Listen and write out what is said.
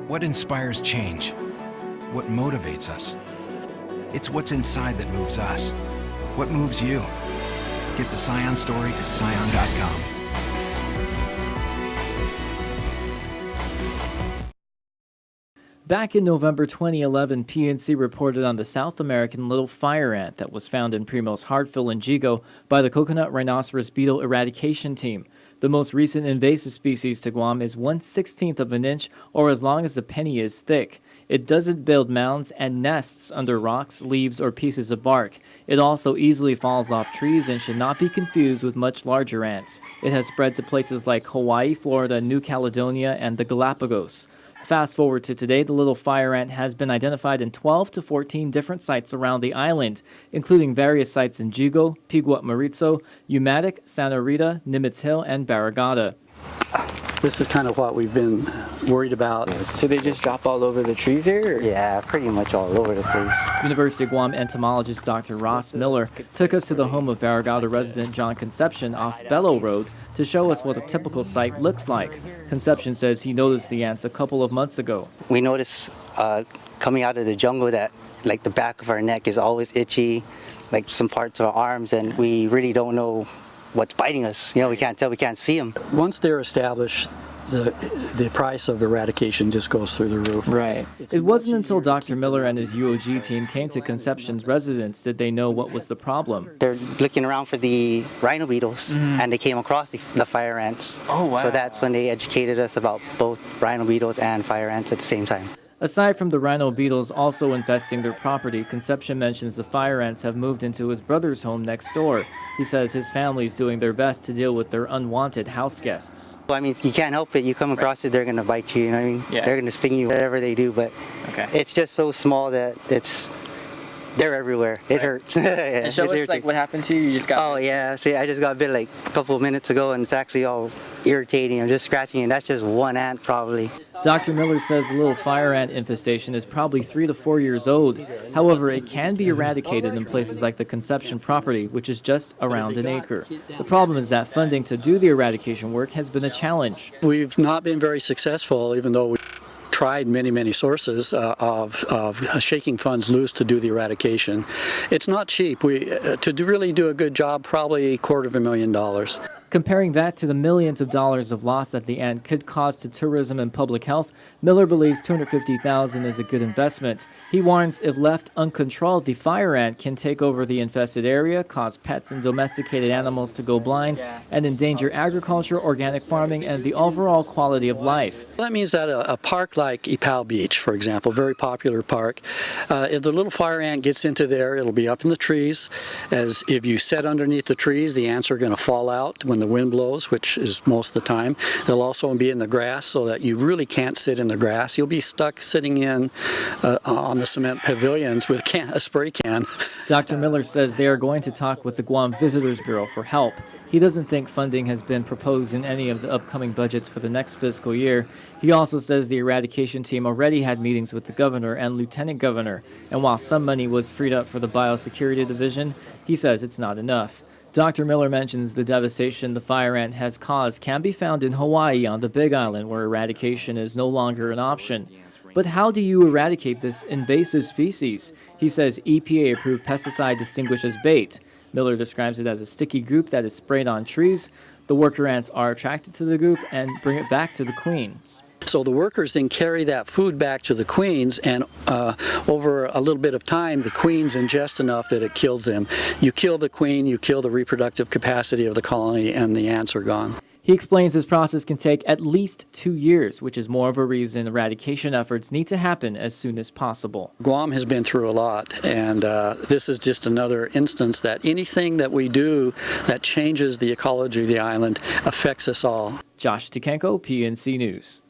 What inspires change? What motivates us? It's what's inside that moves us. What moves you? Get the Scion story at scion.com. Back in November 2011, PNC reported on the South American little fire ant that was found in Primos Hartville and Jigo by the coconut rhinoceros beetle eradication team. The most recent invasive species to Guam is 1/16 of an inch, or as long as a penny is thick. It doesn't build mounds and nests under rocks, leaves, or pieces of bark. It also easily falls off trees and should not be confused with much larger ants. It has spread to places like Hawaii, Florida, New Caledonia, and the Galapagos. Fast forward to today, the little fire ant has been identified in 12 to 14 different sites around the island, including various sites in Jigo, Piguat Maritzo, Umatic, Santa Rita, Nimitz Hill, and Barragata. This is kind of what we've been worried about. So they just drop all over the trees here? Or? Yeah, pretty much all over the place. University of Guam entomologist Dr. Ross Miller took us to the home of Barragata resident John Concepcion off Bellow Road to show us what a typical site looks like. Concepcion says he noticed the ants a couple of months ago. We noticed coming out of the jungle that like the back of our neck is always itchy, like some parts of our arms, and we really don't know what's biting us. You know, we can't tell, we can't see them. Once they're established, the price of eradication just goes through the roof. Right. It wasn't until Dr. Miller and his UOG team came to Concepcion's residence did they know what was the problem. They're looking around for the rhino beetles, and they came across the fire ants. Oh, wow. So that's when they educated us about both rhino beetles and fire ants at the same time. Aside from the rhino beetles also infesting their property, Concepcion mentions the fire ants have moved into his brother's home next door. He says his family is doing their best to deal with their unwanted house guests. Well, I mean, you can't help it. You come across it, they're going to bite you, you know what I mean? Yeah. They're going to sting you, whatever they do, but it's just so small that they're everywhere. It hurts. Yeah, and show us like what happened to you. You just got. Oh yeah, see, I just got bit like a couple of minutes ago, and it's actually all irritating. I'm just scratching, and that's just one ant probably. Dr. Miller says the little fire ant infestation is probably 3 to 4 years old. However, it can be eradicated in places like the Concepcion property, which is just around an acre. The problem is that funding to do the eradication work has been a challenge. We've not been very successful, even though we've tried many sources of shaking funds loose to do the eradication. It's not cheap. Really do a good job, probably $250,000. Comparing that to the millions of dollars of loss that the ant could cause to tourism and public health, Miller believes $250,000 is a good investment. He warns if left uncontrolled, the fire ant can take over the infested area, cause pets and domesticated animals to go blind, and endanger agriculture, organic farming, and the overall quality of life. That means that a park like Ipao Beach, for example, very popular park, if the little fire ant gets into there, it'll be up in the trees. As if you sit underneath the trees, the ants are going to fall out when the wind blows, which is most of the time. They'll also be in the grass so that you really can't sit in the grass. You'll be stuck sitting in on the cement pavilions with a spray can. Dr. Miller says they are going to talk with the Guam Visitors Bureau for help. He doesn't think funding has been proposed in any of the upcoming budgets for the next fiscal year. He also says the eradication team already had meetings with the governor and lieutenant governor, and while some money was freed up for the biosecurity division, he says it's not enough. Dr. Miller mentions the devastation the fire ant has caused can be found in Hawaii on the Big Island, where eradication is no longer an option. But how do you eradicate this invasive species? He says EPA-approved pesticide distinguishes bait. Miller describes it as a sticky goop that is sprayed on trees. The worker ants are attracted to the goop and bring it back to the queens. So the workers then carry that food back to the queens, and over a little bit of time, the queens ingest enough that it kills them. You kill the queen, you kill the reproductive capacity of the colony, and the ants are gone. He explains this process can take at least 2 years, which is more of a reason eradication efforts need to happen as soon as possible. Guam has been through a lot, and this is just another instance that anything that we do that changes the ecology of the island affects us all. Josh Tikenko, PNC News.